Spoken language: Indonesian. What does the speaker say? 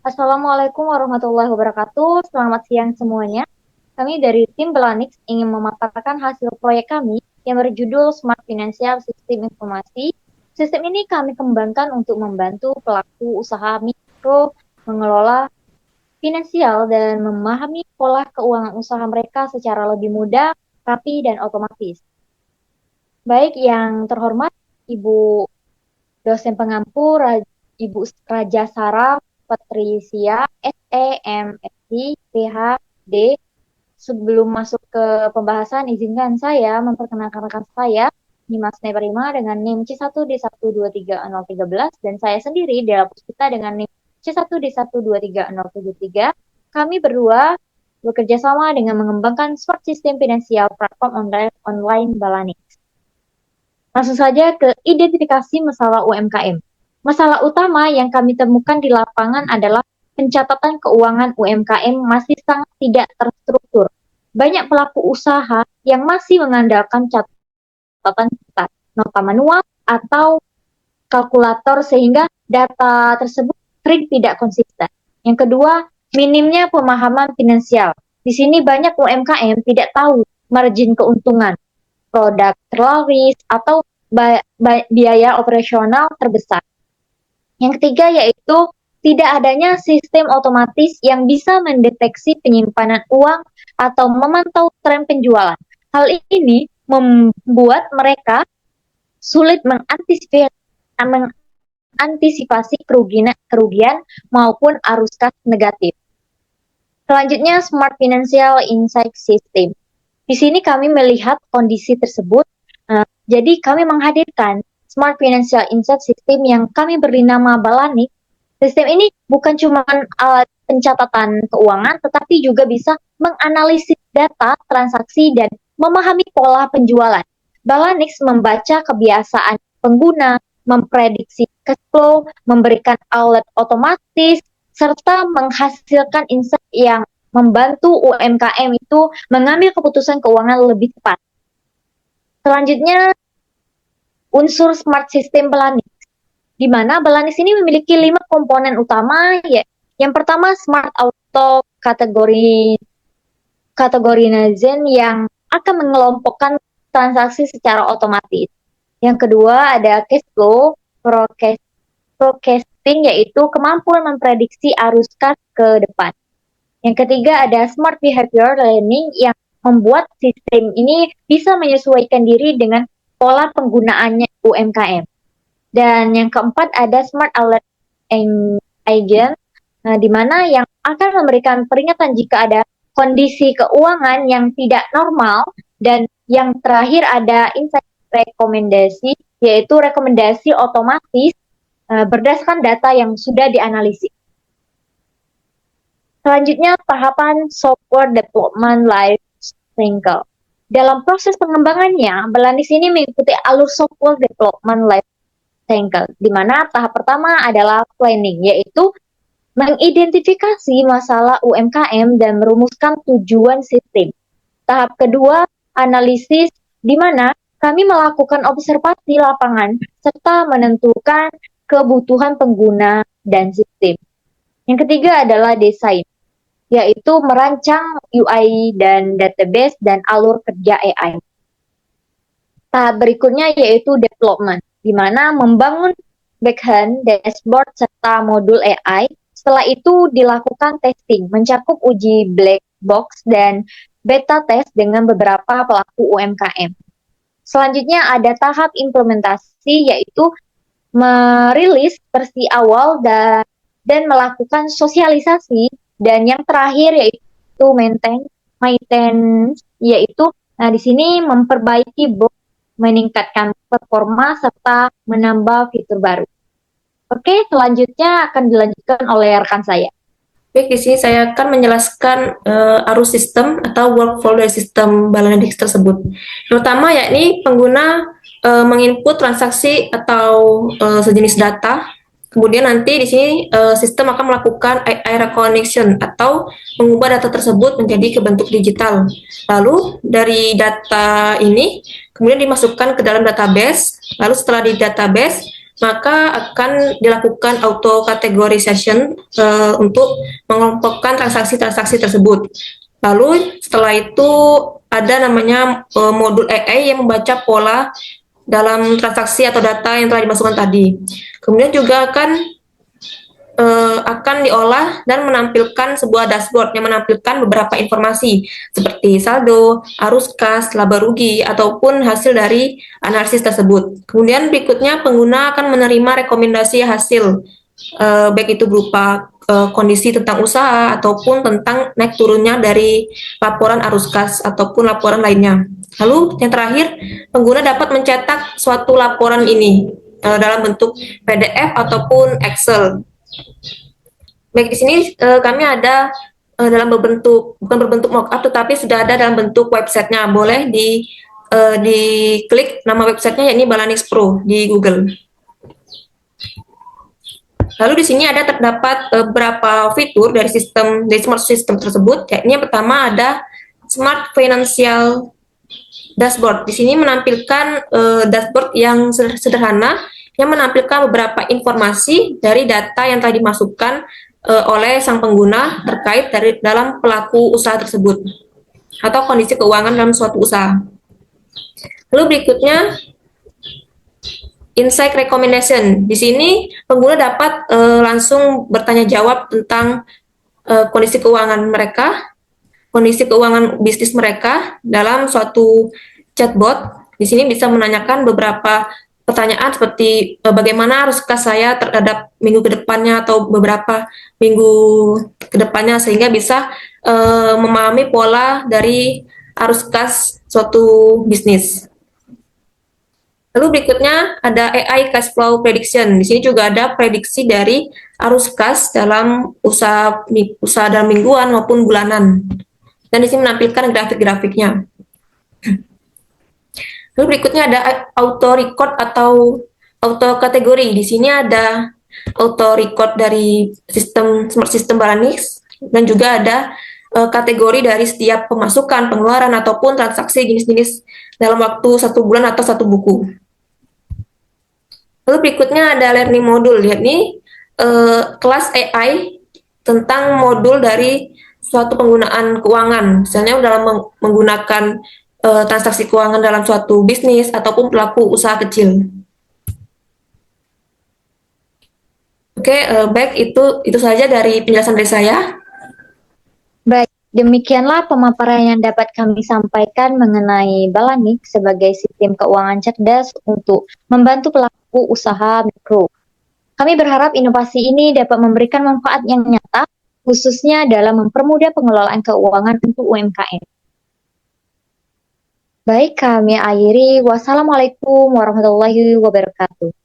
Assalamualaikum warahmatullahi wabarakatuh. Selamat siang semuanya. Kami dari tim Belanix ingin memaparkan hasil proyek kami yang berjudul Smart Financial System Informasi. Sistem ini kami kembangkan untuk membantu pelaku usaha mikro mengelola finansial dan memahami pola keuangan usaha mereka secara lebih mudah, rapi, dan otomatis. Baik yang terhormat Ibu dosen pengampu Ibu Raja Sarah Patricia, SEMSI, PhD. Sebelum masuk ke pembahasan, izinkan saya memperkenalkan rekan saya, Nimas Neprima dengan NIM C1D1230013 dan saya sendiri Dela Puspita dengan NIM C1D1230073. Kami berdua bekerja sama dengan mengembangkan smart system finansial platform online Balani. Langsung saja ke identifikasi masalah UMKM. Masalah utama yang kami temukan di lapangan adalah pencatatan keuangan UMKM masih sangat tidak terstruktur. Banyak pelaku usaha yang masih mengandalkan catatan cetak, nota manual, atau kalkulator sehingga data tersebut sering tidak konsisten. Yang kedua, minimnya pemahaman finansial. Di sini banyak UMKM tidak tahu margin keuntungan, produk terlaris, atau biaya operasional terbesar. Yang ketiga yaitu tidak adanya sistem otomatis yang bisa mendeteksi penyimpanan uang atau memantau tren penjualan. Hal ini membuat mereka sulit mengantisipasi kerugian maupun arus kas negatif. Selanjutnya, Smart Financial Insight System. Di sini kami melihat kondisi tersebut. Jadi kami menghadirkan Smart Financial Insight System yang kami beri nama Balani. Sistem ini bukan cuma alat pencatatan keuangan, tetapi juga bisa menganalisis data transaksi dan memahami pola penjualan. Balanix membaca kebiasaan pengguna, memprediksi cash flow, memberikan alert otomatis, serta menghasilkan insight yang membantu UMKM itu mengambil keputusan keuangan lebih tepat. Selanjutnya, unsur smart system Balanis, di mana Balanis ini memiliki 5 komponen utama. Yang pertama, smart auto categorization yang akan mengelompokkan transaksi secara otomatis. Yang kedua, ada cash flow forecasting, yaitu kemampuan memprediksi arus kas ke depan. Yang ketiga, ada smart behavior learning yang membuat sistem ini bisa menyesuaikan diri dengan pola penggunaannya UMKM. Dan yang keempat, ada smart alert agent, di mana yang akan memberikan peringatan jika ada kondisi keuangan yang tidak normal. Dan yang terakhir ada insight rekomendasi, yaitu rekomendasi otomatis berdasarkan data yang sudah dianalisis. Selanjutnya, tahapan software development life cycle. Dalam proses pengembangannya, Balanis ini mengikuti alur software development life cycle, di mana tahap pertama adalah planning, yaitu mengidentifikasi masalah UMKM dan merumuskan tujuan sistem. Tahap kedua, analisis, di mana kami melakukan observasi lapangan serta menentukan kebutuhan pengguna dan sistem. Yang ketiga adalah desain, yaitu merancang UI dan database dan alur kerja AI. Tahap berikutnya yaitu development, di mana membangun backend, dashboard, serta modul AI. Setelah itu dilakukan testing, mencakup uji black box dan beta test dengan beberapa pelaku UMKM. Selanjutnya ada tahap implementasi, yaitu merilis versi awal dan melakukan sosialisasi. Dan yang terakhir yaitu maintenance, yaitu di sini memperbaiki bug, meningkatkan performa serta menambah fitur baru. Oke, selanjutnya akan dilanjutkan oleh rekan saya. Baik, di sini saya akan menjelaskan arus sistem atau workflow dari sistem Balanix tersebut. Yang pertama yakni pengguna menginput transaksi atau sejenis data. Kemudian nanti di sini sistem akan melakukan AI recognition atau mengubah data tersebut menjadi ke bentuk digital. Lalu dari data ini kemudian dimasukkan ke dalam database. Lalu setelah di database maka akan dilakukan auto categorization untuk mengelompokkan transaksi-transaksi tersebut. Lalu setelah itu ada namanya modul AI yang membaca pola dalam transaksi atau data yang telah dimasukkan tadi. Kemudian juga akan diolah dan menampilkan sebuah dashboard yang menampilkan beberapa informasi seperti saldo, arus kas, laba rugi, ataupun hasil dari analisis tersebut. Kemudian berikutnya pengguna akan menerima rekomendasi hasil, baik itu berupa kondisi tentang usaha ataupun tentang naik turunnya dari laporan arus kas ataupun laporan lainnya. Lalu yang terakhir, pengguna dapat mencetak suatu laporan ini dalam bentuk PDF ataupun Excel. Baik, di sini kami ada dalam berbentuk, bukan berbentuk mockup, tetapi sudah ada dalam bentuk websitenya. Boleh diklik nama websitenya, yakni Balanix Pro di Google. Lalu di sini terdapat beberapa fitur dari smart system tersebut, yakni yang pertama ada Smart Financial Dashboard. Di sini menampilkan dashboard yang sederhana yang menampilkan beberapa informasi dari data yang telah dimasukkan oleh sang pengguna terkait dalam pelaku usaha tersebut atau kondisi keuangan dalam suatu usaha. Lalu berikutnya Insight Recommendation. Di sini pengguna dapat langsung bertanya jawab tentang kondisi keuangan mereka, kondisi keuangan bisnis mereka dalam suatu chatbot. Di sini bisa menanyakan beberapa pertanyaan seperti bagaimana arus kas saya terhadap minggu ke depannya atau beberapa minggu ke depannya, sehingga bisa memahami pola dari arus kas suatu bisnis. Lalu berikutnya ada AI Cash Flow Prediction. Di sini juga ada prediksi dari arus kas dalam usaha dalam mingguan maupun bulanan. Dan di sini menampilkan grafik-grafiknya. Lalu berikutnya ada auto record atau auto kategori. Di sini ada auto record dari smart system Balanix dan juga ada kategori dari setiap pemasukan, pengeluaran ataupun transaksi jenis-jenis dalam waktu 1 bulan atau 1 buku. Lalu berikutnya ada learning module, yakni kelas AI tentang modul dari suatu penggunaan keuangan, misalnya dalam menggunakan transaksi keuangan dalam suatu bisnis ataupun pelaku usaha kecil. Oke, baik, itu saja dari penjelasan dari saya. Baik, demikianlah pemaparan yang dapat kami sampaikan mengenai Balanix sebagai sistem keuangan cerdas untuk membantu pelaku usaha mikro. Kami berharap inovasi ini dapat memberikan manfaat yang nyata, khususnya dalam mempermudah pengelolaan keuangan untuk UMKM. Baik, kami akhiri. Wassalamualaikum warahmatullahi wabarakatuh.